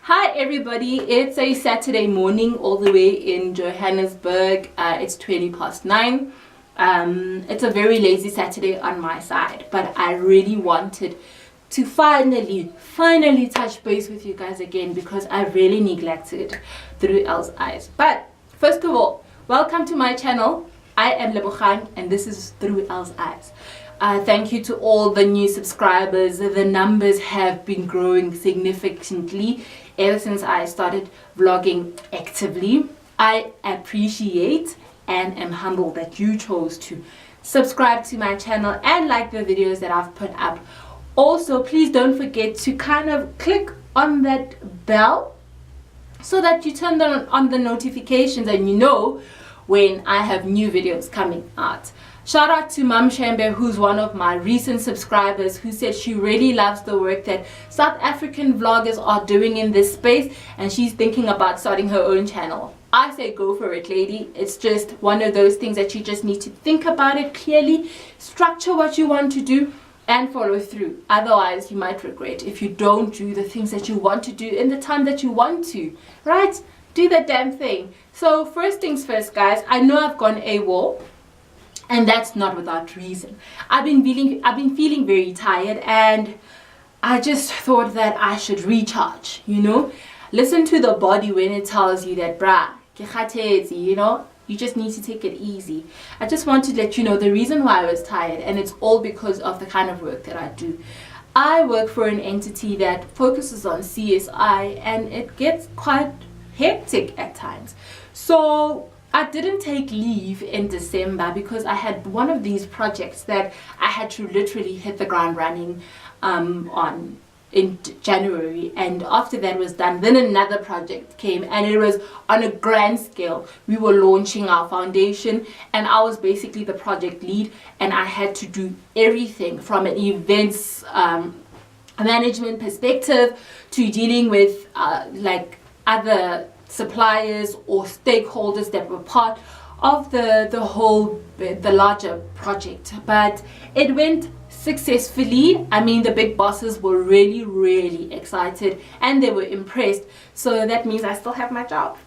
Hi everybody, it's a Saturday morning all the way in Johannesburg. It's 9:20. It's a very lazy Saturday on my side, but I really wanted to finally touch base with you guys again because I really neglected ThroughEllesEyes. But first of all, welcome to my channel. I am Lebogang and this is ThroughEllesEyes. Thank you to all the new subscribers. The numbers have been growing significantly ever since I started vlogging actively. I appreciate and am humbled that you chose to subscribe to my channel and like the videos that I've put up. Also, please don't forget to kind of click on that bell so that you turn on the notifications and you know when I have new videos coming out. Shout out to Mum Shembe, who's one of my recent subscribers, who said she really loves the work that South African vloggers are doing in this space and she's thinking about starting her own channel. I say go for it, lady. It's just one of those things that you just need to think about it clearly, structure what you want to do and follow through. Otherwise, you might regret if you don't do the things that you want to do in the time that you want to, right? Do the damn thing. So first things first, guys, I know I've gone AWOL. And that's not without reason. I've been feeling very tired and I just thought that I should recharge, you know. Listen to the body when it tells you that, brah, you know, you just need to take it easy. I just want to let you know the reason why I was tired, and it's all because of the kind of work that I do. I work for an entity that focuses on CSI and it gets quite hectic at times. So I didn't take leave in December because I had one of these projects that I had to literally hit the ground running on in January, and after that was done, then another project came and it was on a grand scale. We were launching our foundation and I was basically the project lead and I had to do everything from an events management perspective to dealing with like other suppliers or stakeholders that were part of the larger project. But it went successfully. I mean, the big bosses were really excited and they were impressed, so that means I still have my job.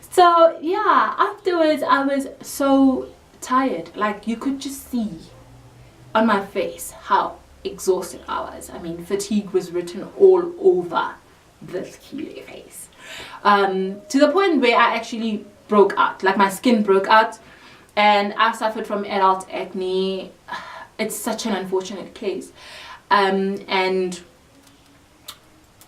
So yeah, afterwards I was so tired, like you could just see on my face how exhausted I was. I mean, fatigue was written all over this cute face, to the point where I actually broke out, like my skin broke out, and I suffered from adult acne. It's such an unfortunate case, and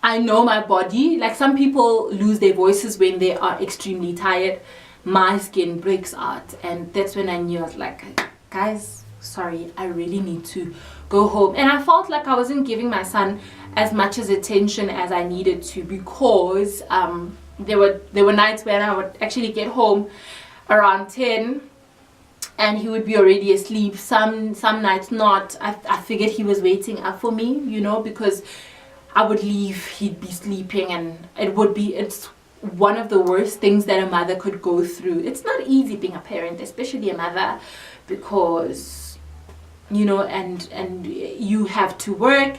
I know my body, like some people lose their voices when they are extremely tired. My skin breaks out and that's when I knew. I was like, guys, sorry, I really need to go home. And I felt like I wasn't giving my son as much as attention as I needed to, because there were nights when I would actually get home around 10 and he would be already asleep. Some nights not. I figured he was waiting up for me, you know, because I would leave, he'd be sleeping, and it's one of the worst things that a mother could go through. It's not easy being a parent, especially a mother, because you know, and you have to work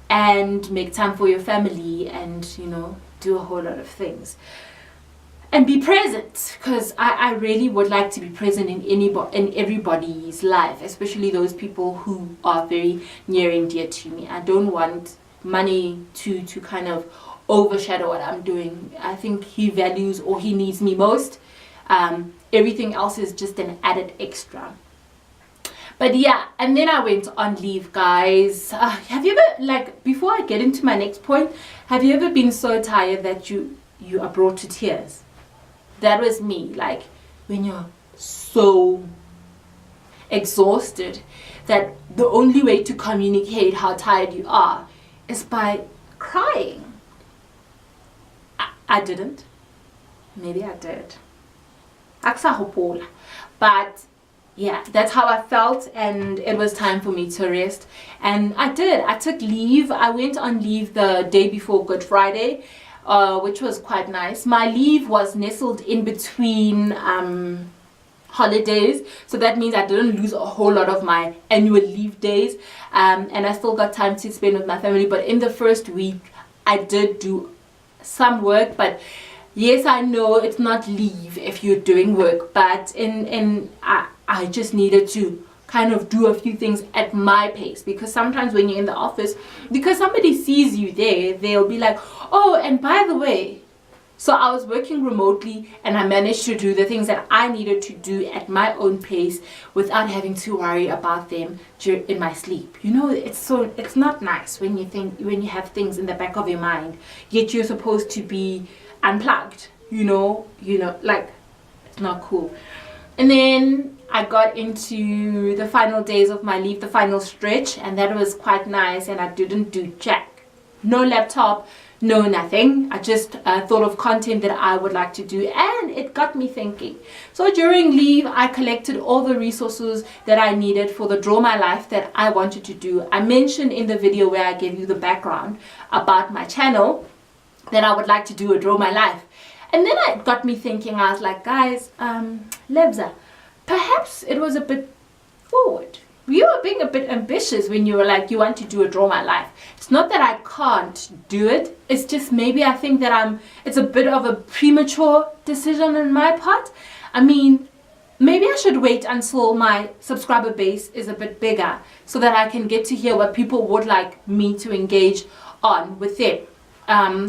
and make time for your family and, you know, do a whole lot of things and be present, because I really would like to be present in everybody's life, especially those people who are very near and dear to me. I don't want money to kind of overshadow what I'm doing. I think he values or he needs me most. Everything else is just an added extra. But yeah, and then I went on leave, guys. Have you ever, like, before I get into my next point, have you ever been so tired that you are brought to tears? That was me. Like, when you're so exhausted that the only way to communicate how tired you are is by crying. I didn't. Maybe I did. But yeah, that's how I felt, and it was time for me to rest. And I did. I took leave. I went on leave the day before Good Friday, which was quite nice. My leave was nestled in between holidays, so that means I didn't lose a whole lot of my annual leave days, and I still got time to spend with my family. But in the first week I did do some work, but yes, I know it's not leave if you're doing work, but I just needed to kind of do a few things at my pace, because sometimes when you're in the office, because somebody sees you there, they'll be like, oh, and by the way. So I was working remotely, and I managed to do the things that I needed to do at my own pace without having to worry about them in my sleep. You know, it's not nice when you have things in the back of your mind, yet you're supposed to be unplugged. You know, like, it's not cool. And then I got into the final days of my leave, the final stretch, and that was quite nice. And I didn't do jack, no laptop, no nothing. I just thought of content that I would like to do, and it got me thinking. So during leave, I collected all the resources that I needed for the Draw My Life that I wanted to do. I mentioned in the video where I gave you the background about my channel that I would like to do a Draw My Life. And then it got me thinking. I was like, guys, Lebza, perhaps it was a bit forward. You were being a bit ambitious when you were like, you want to do a Draw My Life. It's not that I can't do it. It's just maybe I think that it's a bit of a premature decision on my part. I mean, maybe I should wait until my subscriber base is a bit bigger so that I can get to hear what people would like me to engage on with them.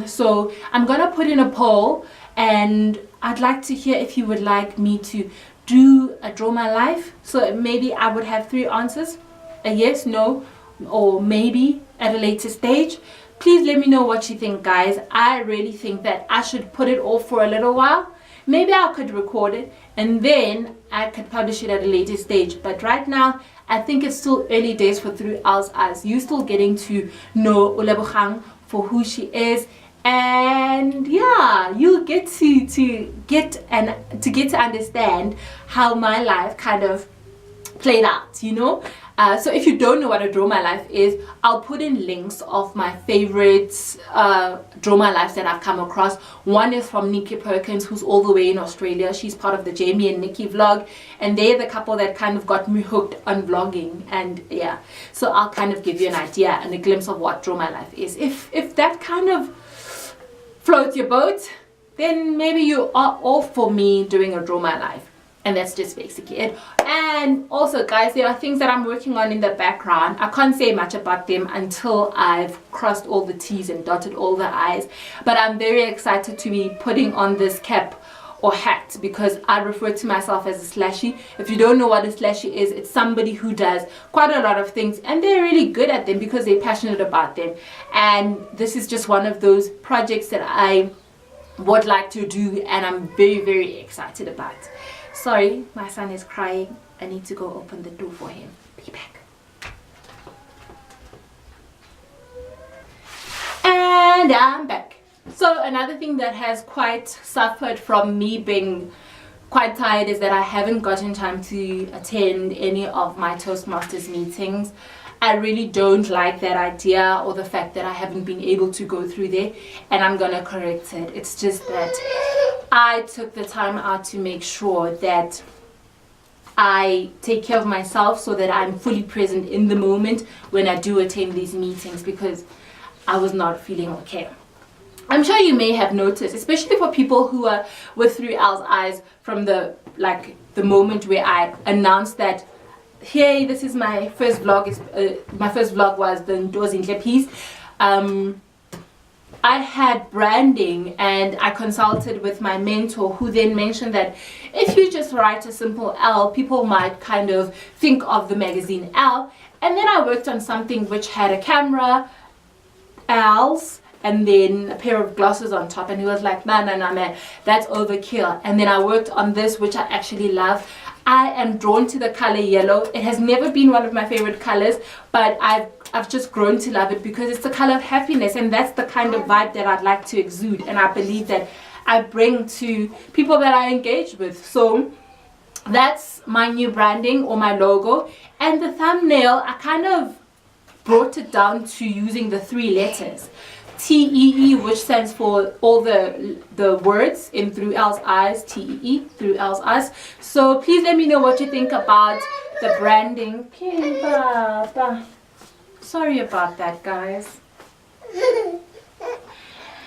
So I'm going to put in a poll, and I'd like to hear if you would like me to do a Draw My Life. So maybe I would have 3 answers: a yes, no, or maybe at a later stage. Please let me know what you think, guys. I really think that I should put it off for a little while. Maybe I could record it and then I could publish it at a later stage. But right now, I think it's still early days for ThroughEllesEyes. You're still getting to know Ulebogang for who she is. And yeah, you'll get to understand how my life kind of played out, you know. So if you don't know what a Draw My Life is, I'll put in links of my favorites Draw My Lives that I've come across. One is from Nikki Perkins, who's all the way in Australia. She's part of the Jamie and Nikki vlog, and they're the couple that kind of got me hooked on vlogging. And yeah, so I'll kind of give you an idea and a glimpse of what Draw My Life is. If that kind of floats your boat, then maybe you are all for me doing a Draw My Life. And that's just basically it. And also, guys, there are things that I'm working on in the background. I can't say much about them until I've crossed all the T's and dotted all the I's. But I'm very excited to be putting on this cap or hat, because I refer to myself as a slashy. If you don't know what a slashy is, it's somebody who does quite a lot of things and they're really good at them because they're passionate about them. And this is just one of those projects that I would like to do, and I'm very, very excited about. Sorry, my son is crying. I need to go open the door for him. Be back. And I'm back. So another thing that has quite suffered from me being quite tired is that I haven't gotten time to attend any of my Toastmasters meetings. I really don't like that idea, or the fact that I haven't been able to go through there, and I'm gonna correct it. It's just that I took the time out to make sure that I take care of myself so that I'm fully present in the moment when I do attend these meetings, because I was not feeling okay. I'm sure you may have noticed, especially for people who are with ThroughEllesEyes from the moment where I announced that, hey, this is my first vlog. My first vlog was the Ndozinhle piece. I had branding, and I consulted with my mentor, who then mentioned that if you just write a simple L, people might kind of think of the magazine L. And then I worked on something which had a camera, L's, and then a pair of glasses on top, and he was like, no, man, that's overkill. And then I worked on this, which I actually love. I am drawn to the color yellow. It has never been one of my favorite colors, but I've just grown to love it because it's the color of happiness, and that's the kind of vibe that I'd like to exude, and I believe that I bring to people that I engage with. So that's my new branding, or my logo. And the thumbnail, I kind of brought it down to using the 3 letters. TEE, which stands for all the words in Through Elle's Eyes. TEE, Through Elle's Eyes. So please let me know what you think about the branding. Sorry about that, guys.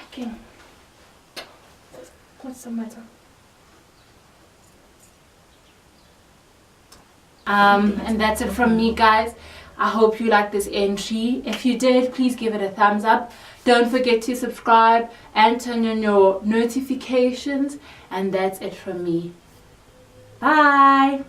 Okay. What's the matter? And that's it from me, guys. I hope you liked this entry. If you did, please give it a thumbs up. Don't forget to subscribe and turn on your notifications. And that's it from me. Bye.